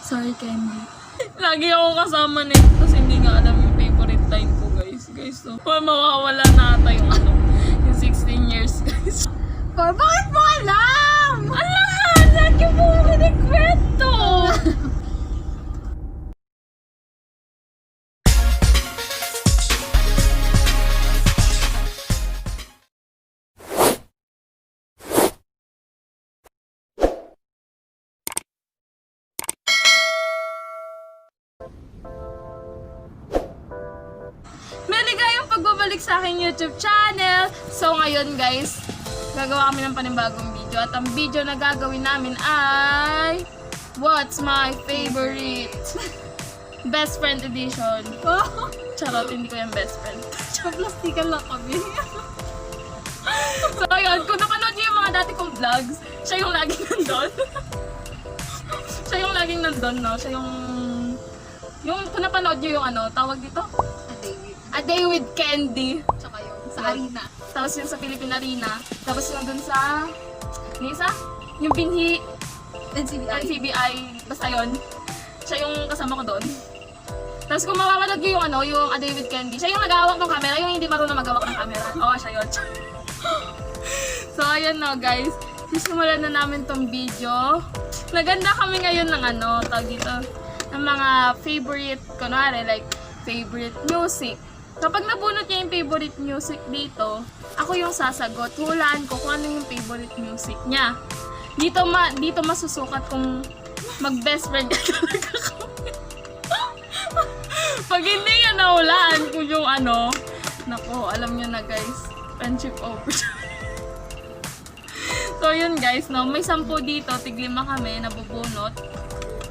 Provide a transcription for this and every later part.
Sorry, Candy. Lagi ako kasama nito, tapos hindi nga alam yung favorite line ko, guys. Guys, so, mawawala na ata yung ano, yung 16 years, guys. Bakit mo alam? Alam! Lagi mo ako nagkwento! Maligayang pagbabalik sa aking YouTube channel. So ngayon guys, gagawa kami ng panibagong video. At ang video na gagawin namin ay What's my favorite? Best friend edition. Charot, hindi ko yung best friend. Plastikan lang kami. So ayun, kung napanood niyo yung mga dati kong vlogs, siya yung laging nandun. Siya yung laging nandun, no? Siya yung kung napanood niyo yung ano, tawag dito? A Day with Candy. Tsaka yung sa arena. Tapos yung sa Philippine Arena. Tapos yung dun sa Nisa? Yung binhi NCBI. Basta yun. Siya yung kasama ko doon. Tapos kung mapapanood nyo yung ano, yung A Day with Candy, siya yung nag-hawak ng camera, yung hindi marunong mag-hawak ng camera. Oo, siya yun. So ayun no guys. Sisimulan na namin tong video. Naganda kami ngayon ng ano, tawag dito, ng mga favorite, kunwari like favorite music. Kapag nabunot niya yung favorite music dito, ako yung sasagot. Hulaan ko kung ano yung favorite music niya. Dito masusukat kung mag-best friend ka talaga kami. Pag hindi niya nahulaan kung yung ano, nako, alam niyo na guys, friendship over. So yun guys, no, may 10 dito, tig-5 kami, nabubunot.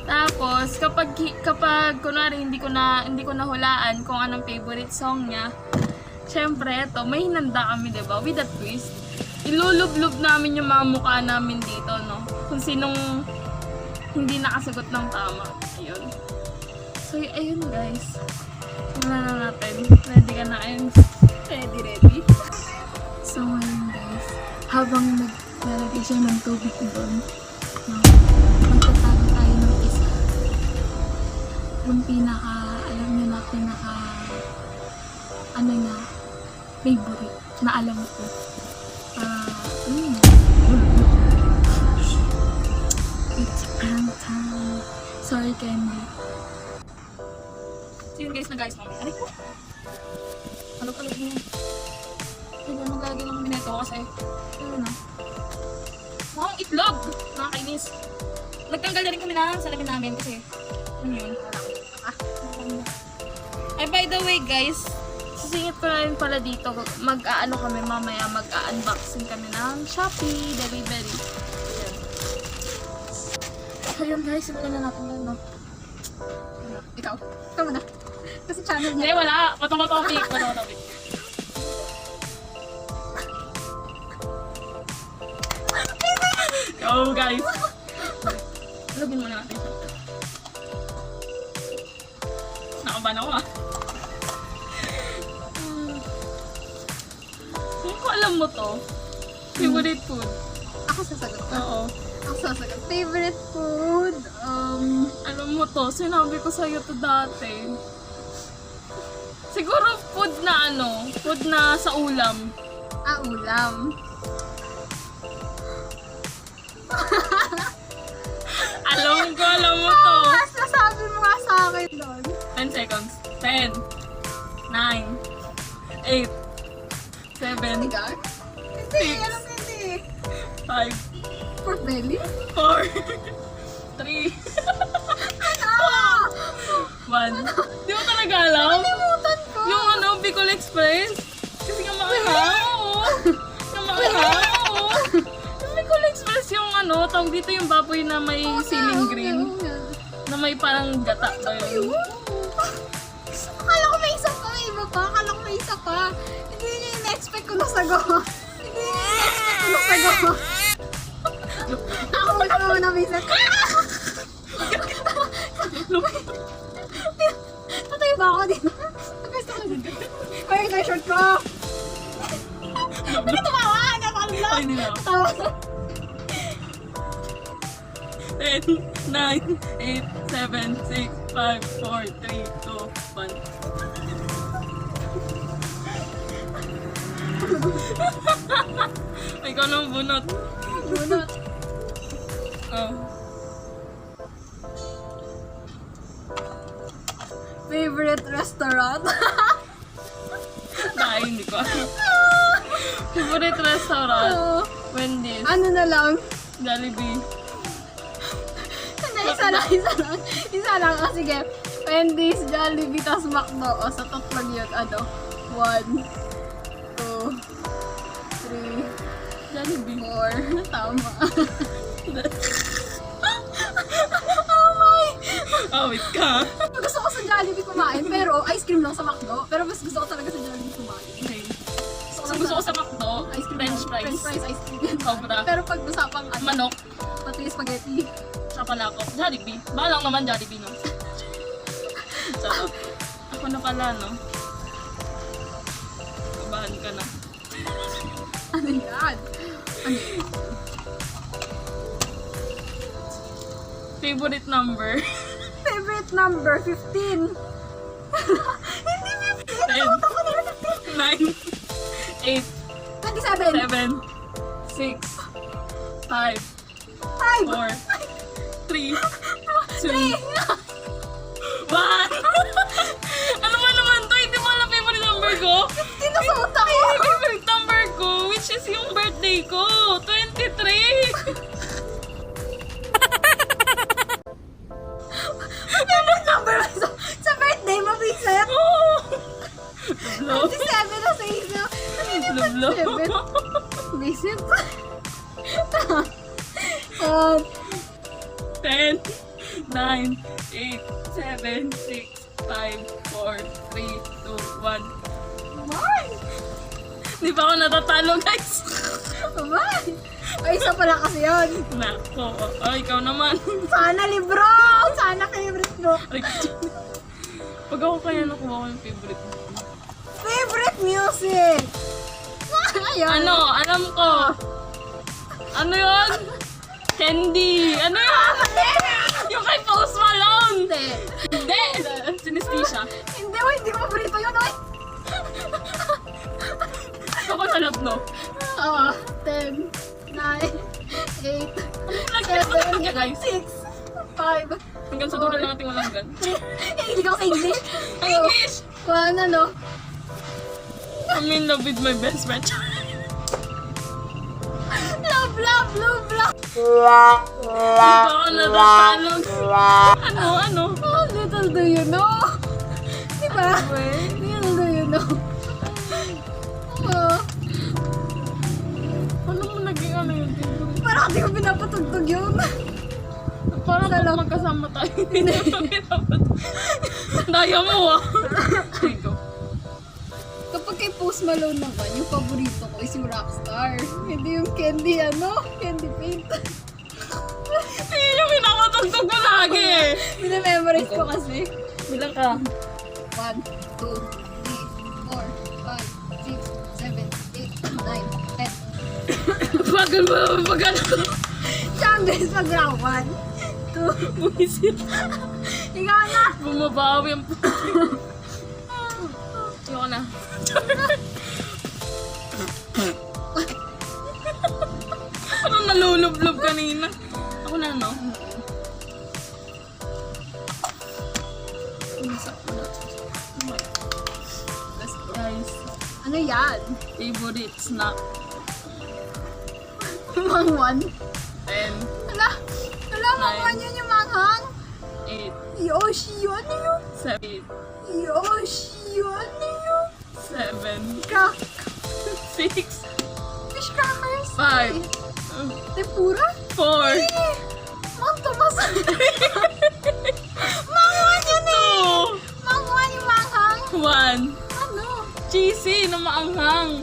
Tapos kapag kunwari hindi ko nahulaan kung anong favorite song niya, syempre ito, may hinanda kami, 'di ba? With a twist. Ilulublob namin yung mga mukha namin dito, no? Kung sinong hindi nakasagot ng tama. Ayun. So ayun guys. Tingnan na natin. Ready ka na, ayun. Ready. So ngayon guys, habang naglalagay siya ng tubig doon, magtatago tayo ng isa. Yung alam niyo na, ano niya, favorite na alam ko. It's prank time. Sorry, Candy. So yun guys, mamaya. Aray ko! Alog-alog mo. Hindi mo gagawin ng minito kasi, ayun na. Mukhang itlog! Nakakainis. Nagtanggal na rin kami ng salamin namin kasi, ano yun? Ay, by the way guys, sisingit ko na rin pala dito. Mag-aano kami mamaya, mag-unboxing kami ng Shopee delivery. Ayan. Ayun guys, simulan na natin yan, no? Ikaw muna. Kasi channel Hindi, niya. wala. Patong-topic. Go guys! Lagyan muna natin siya. Nakaban ako ah. Kung alam mo to, favorite food. Ako sasagot ka. Oo. Ako sasagot. Favorite food? Alam mo to, sinabi ko sa'yo to dati. Siguro food na ano, food na sa ulam. Ulam. Alam mo to. Mas nasabi mo nga sa akin doon. 10 seconds. 10, 9, 8, 7, Ikaw? Hindi, alam mo hindi. 5, Pork belly? 4, 3, Ano? 1. Di mo talaga alam? Nakalimutan ko. Yung ano, Bicol Express. Kasi nga makahaw. Yung makahaw. Yung Bicol Express yung ano, tawag dito yung baboy na may ceiling green. Na may parang gata ba yun? Akala ko may isa pa, iba pa. Akala ko may isa pa. Hindi niya in-expect ko na sagot. Hindi niya in-expect ko na sagot. Ako muna may isa. Tatayo ba ako dito? Gusto ko dito. Kaya ito yung short ko. Bakit tumawa? Napakalam lang. Ay, hindi na. Tawa. 10, 9, 8, 7, 6, 5, 4, 3, 2, 1. Ikaw nang bunot. Bunot. Oh. Favorite restaurant? Dahil hindi ko alam. Favorite restaurant? Oo. Wendy's. Ano na lang? Jollibee. Hindi, isa lang. Oh, sige. Wendy's, Jollibee, tas McDo. O, sa tatlong yun, ano? 1, 2, 3, Jollibee. 4. Tama. Awit ka. Gusto ko sa Jollibee kumain, pero ice cream lang sa McDo. Pero mas gusto ko talaga sa Jollibee kumain. Okay. Gusto ko sa McDo, Ice cream French lang. fries. French fries, ice cream. Sobra. Pero pag usapang ano, Manok. pati spaghetti. Tsaka palako. Jollibee. Balang naman Jollibee, no? Sarap. Ako na pala, no? Kabahan ka na. Ano yan? Ano yan? Favorite number? Favorite number, 15. Hindi 15. 10, 9, 8, 27. 7, 6, 5, 5. 4, 3, 2, 1. Ano ba naman to? Hindi mo alam favorite number ko? Tinasuot ako. Favorite number ko, which is yung birthday ko, 23. Favorite number sa birthday mo, Vincent. Oh! Lublo. 27 na sa isa. Lublo. 27. Vincent. 10, 9, 8, 7, 6, 5, 4, 3, 2, 1. Why? Di ba ako natatalo, guys? Why? Ay, isa pala kasi yun. Nako. Oh, ikaw naman. Sana libro. Sana favorite book. Pag ako kaya nakuha ko yung favorite mo. Favorite music. Ayun. Ano? Alam ko. Ano yun? Candy. Ano yun? Yung kay Post Malone. Hindi. Hindi. Sinesthesia. Hindi, oh, hindi ko paborito yun, oy. Ako sa love, no? Oo. 10, 9, 8, Nagkakaroon ka, guys. 6, 5. Hanggang sa dulo ng ating walanggan. Hindi ko sa English. English! One, ano? I'm in love with my best friend. Love, love, love, love. Di ba ako natatalo? Ano? Oh, little do you know. Diba? Little do you know. Oh, Ano mo naging ano yun? parang hindi ko pinapatugtog yun. Parang Sa pag love. magkasama tayo, hindi na pinapat. Daya mo ah. There you go. Kapag kay Post Malone naman, yung paborito ko is yung Rockstar. Hindi yung Candy, Candy Paint. Hindi yung pinapatugtog ko lagi eh. Minamemorize ko kasi. Bilang ka. 1, 2, 3, 4, 5, 6, 7, 8, 9, 10. Bagal mo, bagal. Siyang guys, pag round 1, 2, Bumisit. ikaw na. Bumabawi ang puti. Ayoko na. Parang nalulublob kanina. Ako na, no? Guys, Ano yan? favorite snack. Mang 1. 10, Hala, mang 1 yun yung manghang. 8, Yoshi, ano yun? 7, Yoshi, ano yun? 7, Crack. 6, Fish crackers. 5, Tempura. 4, Mang Tomas. Mang 1 yun eh. 2, Mang 1 yung manghang. 1. Ano? Cheesy na maanghang.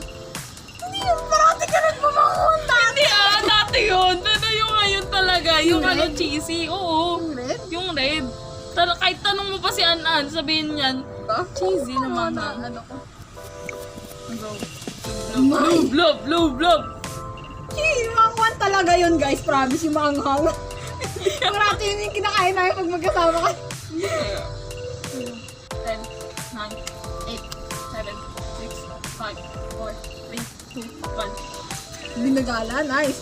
Hindi yun, parati ka nagpamangkon dati. Hindi dati yun. Pero yung ngayon talaga, yung Yung ano, red? cheesy. Oo. Yung red? Yung red. Kahit tanong mo pa si An-An, sabihin niyan, cheesy na maanghang. Ano ko? Go. My. Blob. Mang 1 talaga yun guys, promise yung manghang. Parati yun yung kinakain namin pag magkasama ka. 10, 9, 8, 7, 6, 5, 4, 3, 2, 1. Binagala, nice.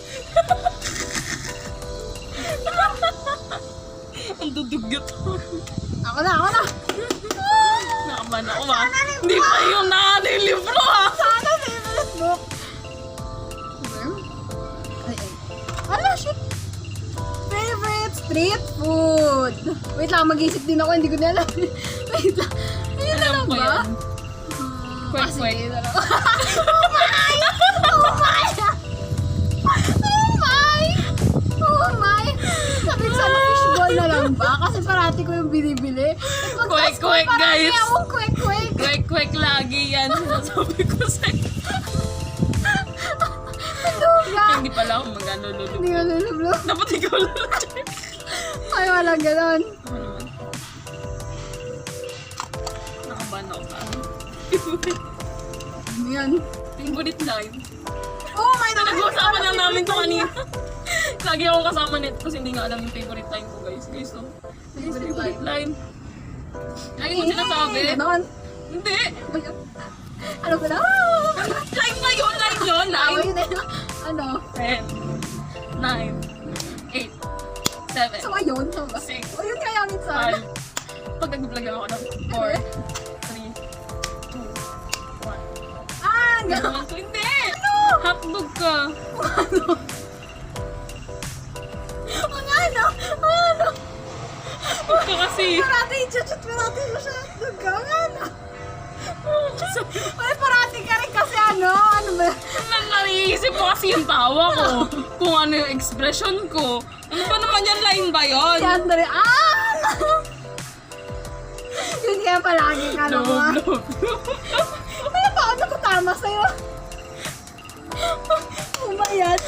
Ang dudugyot. Ako na. Nakaman ako ba? Hindi pa yung libro ha! Sana favorite book. Ay. Ala, shit. Favorite street food. Wait lang, mag-isip din ako. Hindi ko na alam. Wait lang. Ayun na Alam lang ko ba? yan. Quick. Sige, na lang. Oh my! Sabi ko sana fishball na lang ba? Kasi parati ko yung binibili. Quick, guys. Quick. Quick lagi yan. Sinasabi ko sa'yo. Luga. Hindi pala ako mag-ano lulu. Hindi ko lulublo. Dapat ikaw lulu. Ay, walang ganon. Ano naman? Nakaban ako sa ano. Ano yan? Favorite line. Oh my God! Nag-usapan lang namin to kanina. Lagi ako kasama nito kasi hindi nga alam yung favorite line ko guys. Guys, so. Favorite line. Lagi mo sinasabi. Ganon. Hindi. Ano ba na? Line ba yun? Line yun? Ay, Line. yun eh. Ano? 10, 9, 8, 7, So, ayun. Ano ba? 6, O, yun kaya minsan. 5. Pag nag-vlog ako ng 4, 3, 2, 1. Ah, ganon. Gano'n ko. Hindi! Hotdog ka. Ano? Huwag ka kasi. Parati i-chat parati mo siya. Ano? Ay, parati ka rin kasi ano ba? Naiisip ko kasi yung tawa ko. Kung ano yung expression ko. Ano ba naman yan? Line ba yun? Si Andre, yun kaya palagi ka na mo. Love. Ano pa ako nakutama sa'yo? Ano ba yan?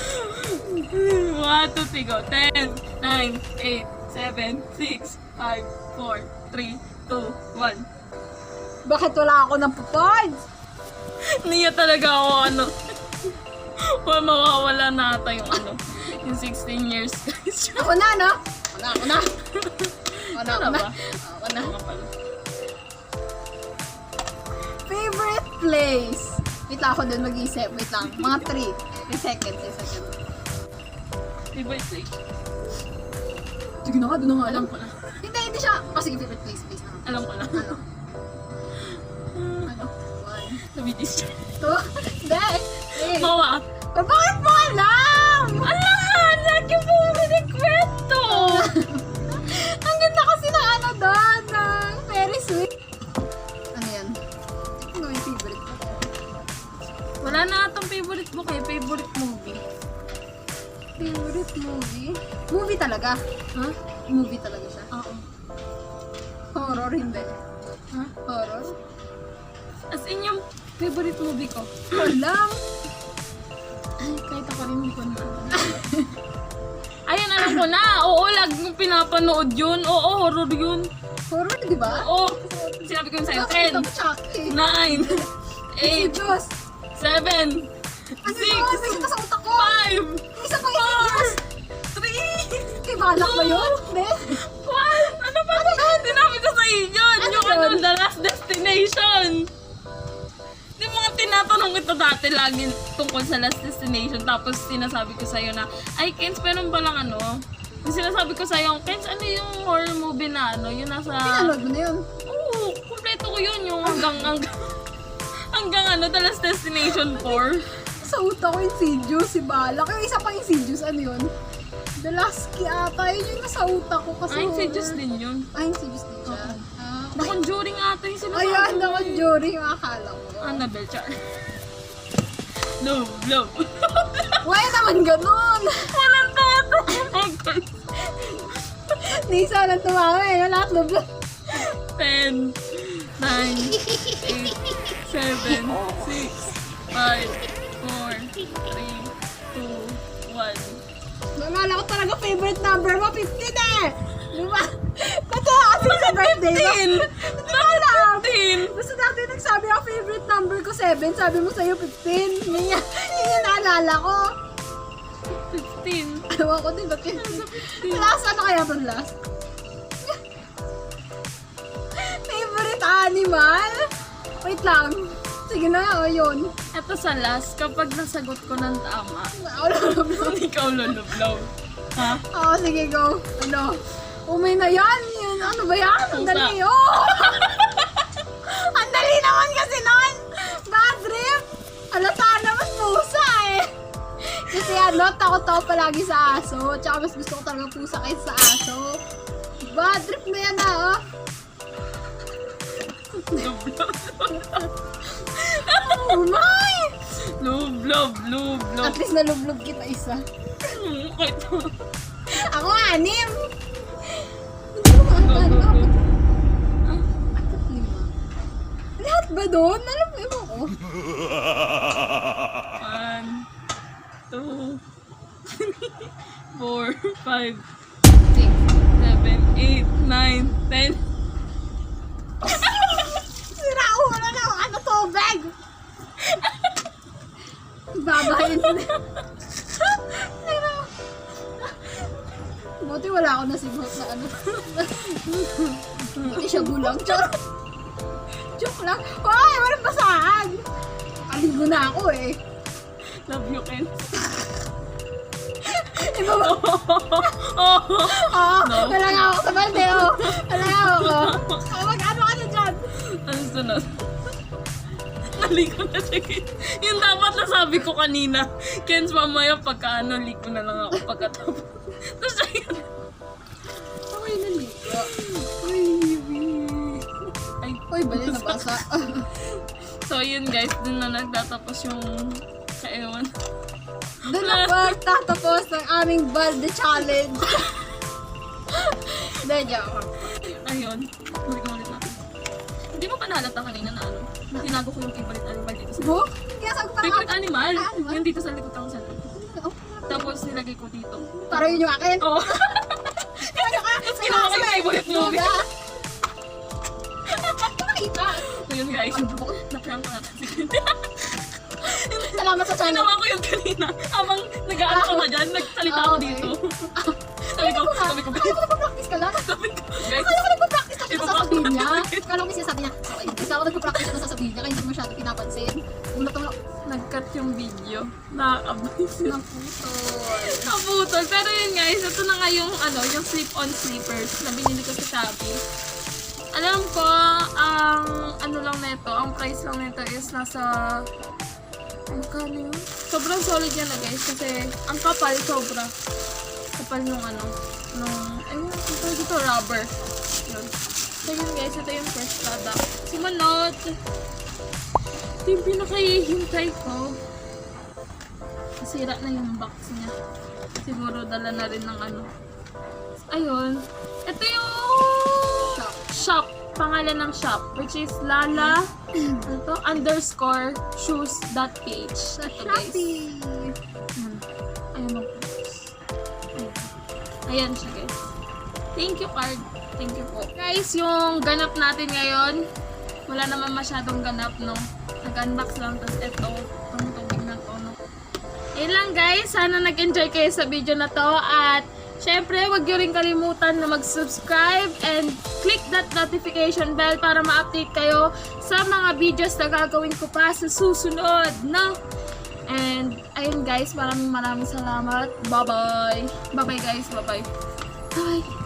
1, 2, 3, go. 10, 9, 8, 7, 6, 5, 4, 3, 2, 1. Bakit wala ako ng pupods? Niya talaga ako ano. Wala mawawala na ata yung ano. Yung 16 years guys. Ako na, no? Ako na. Ano ba? Ako na. Ano pala? Favorite place? Wait lang ako dun mag-isip. Wait lang. Mga 3 seconds. Favorite place? Sige na nga, doon na nga. Alam ko na. Hindi siya. Sige, favorite place na. Alam ko na. Ano? 1, Nabidis siya. 2, hindi. Mawa. Bakit mo alam? Alam nga! Lagi mo kwento! Ang ganda kasi na ano doon, ng very sweet. Ano yan? Ano yung favorite ko? Wala na atong favorite book eh. Favorite movie. Favorite movie? Movie talaga? Ha? Movie talaga siya? Oo. Horror, hindi. Ha? Horror? As in yung favorite movie ko. Walang. Ay, kahit ako rin hindi ko na. Ayun, alam ko na. Oo, lagi mong pinapanood yun. Oo, horror yun. Horror, di ba? Oo. Sinabi ko yun sa'yo. Nakita 10, ko Chucky. 9, Si 8, Diyos. 7, Ano yun? Sige sa utak ko. 5, Isa pa yung si Diyos. 3, Kay balak ba yun? Hindi. 1. Ano ba yun? Sinabi ko sa inyo. Ano Yung yun? ano, The Last Destination. Yung mga tinatanong ito dati lagi tungkol sa Last Destination. Tapos sinasabi ko sa'yo na, ay Kens, meron palang ano. Yung sinasabi ko sa'yo, Kens, ano yung horror movie na ano? Yung nasa... Pinanood mo na yun. Oo, kumpleto ko yun. Yung hanggang ano, The Last Destination 4. Sa utak ko yung Insidious, si Balak. Yung isa pang Insidious, ano yun? The Last Key ata. Yun yung nasa utak ko kasi Ay, Insidious din yun. Ay, Insidious din siya. The Conjuring ata yung sinasabi. Ayan, the Conjuring, yung akala ko. Annabelle, char. Love. Why naman ganun? Walang tato. Oh, God. Di sana tumawa eh. Lahat love. 10, 9, 8, 7, 6, 5, 4, 3, 2, 1. Nalala ko talaga favorite number mo, 15 eh! Di ba? Totoo kasi sa birthday mo. 15! Basta dati nagsabi ako favorite number ko 7, sabi mo sa'yo 15. Yun yung naalala ko. 15. Ewan ko din, ba't yun? Last, ano kaya itong last? Favorite animal? Wait lang. Sige na, o yun. Ito sa last, kapag nasagot ko ng tama, Lulublob. ikaw lulublob. Ha? Oo, sige, go. Ano? Umay na yan. Yun. Ano ba yan? Ang Pusa. dali. Oh! Ang dali naman kasi nun. Bad trip. Alata naman pusa eh. Kasi ano, takot ako palagi sa aso. Tsaka mas gusto ko talaga pusa kaysa sa aso. Bad trip na yan ah. Lublob. Oh my! Lublob, lublob. At least nalublob kita isa. Ito. Ako 6. Hindi ko makakala. Go, go, go. Apat 5. Lahat ba doon? Alam mo, ewan ko. 1, 2, 3, 4, 5, 7, 8, 9, 10. Sira ulo na ano tubig! Babahin mo na. Buti wala ako nasibot na ano. Buti siya gulang. Joke lang. Hoy! Walang basahan! Aligo na ako eh. Love you, Ken. Iba ba? Oh, Oo! No. Wala nga ako sa balde oh! Wala nga ako. Mag-ano ka na dyan? ano sunod? Naliko na siya. Yung dapat nasabi ko kanina. Kens, mamaya pagka ano, liko na lang ako pagkatapos. Tapos siya yun. Okay na ligo. Ay, Uy, bali nabasa. so yun guys, dun na nagtatapos yung kaewan. Doon na magtatapos ng aming balde challenge. Hindi, joke. Ayun, balik mo ulit natin. Hindi mo pa nahalata kanina na ano, na tinago ko yung favorite animal dito sa Bo? Kaya sabi ko parang... favorite animal? Animal? Yung dito sa likod ng cellphone. Oh, Tapos nilagay ko dito. parang yun yung akin. Oo. Ano ka? Tapos ginawa ko yung favorite movie. Nakita. So yun guys, na-prank ko natin. Salamat sa channel. Ginawa ko yung kanina. Habang nag-aano ka na dyan, nagsalita ako Okay. dito. Sabi ko, Akala ko nagpa-practice ka lang. sabi ko, guys, Akala ko nagpa-practice ka Iba sa pa. sasabihin niya. Akala ko siya sabi niya, okay, akala ko nagpa-practice ka sa sasabihin niya, kaya hindi ko masyado pinapansin. Una to nag-cut yung video. Nakakabay ng puto. Kaputol. Pero yun guys, ito na nga yung, ano, yung slip-on slippers na binili ko sa Shopee. Alam ko, ang ano lang nito, ang price lang nito is nasa... Magkano yun? Sobrang solid yan na guys kasi ang kapal sobra. Kapal nung ano, nung... Ayun, ito rubber. Yun. So yun guys, ito yung first product. Sumunod! Ito yung pinakahihintay ko. Nasira na yung box niya. Siguro dala na rin ng ano. Ayun. Ito yung shop. Pangalan ng shop. Which is Lala _shoes.ph. Sa Ito guys. Shopee. Ayun mo. Ayan siya guys. Thank you card. Thank you po. Guys, yung ganap natin ngayon. Wala naman masyadong ganap, no? Nag-unbox lang. Tapos ito. Itong tubig na to, no? Ayun lang guys. Sana nag-enjoy kayo sa video na to. At syempre, huwag nyo rin kalimutan na mag-subscribe and click that notification bell para ma-update kayo sa mga videos na gagawin ko pa sa susunod, no? And, ayun guys, maraming salamat. Bye-bye! Bye-bye guys, bye-bye! Bye!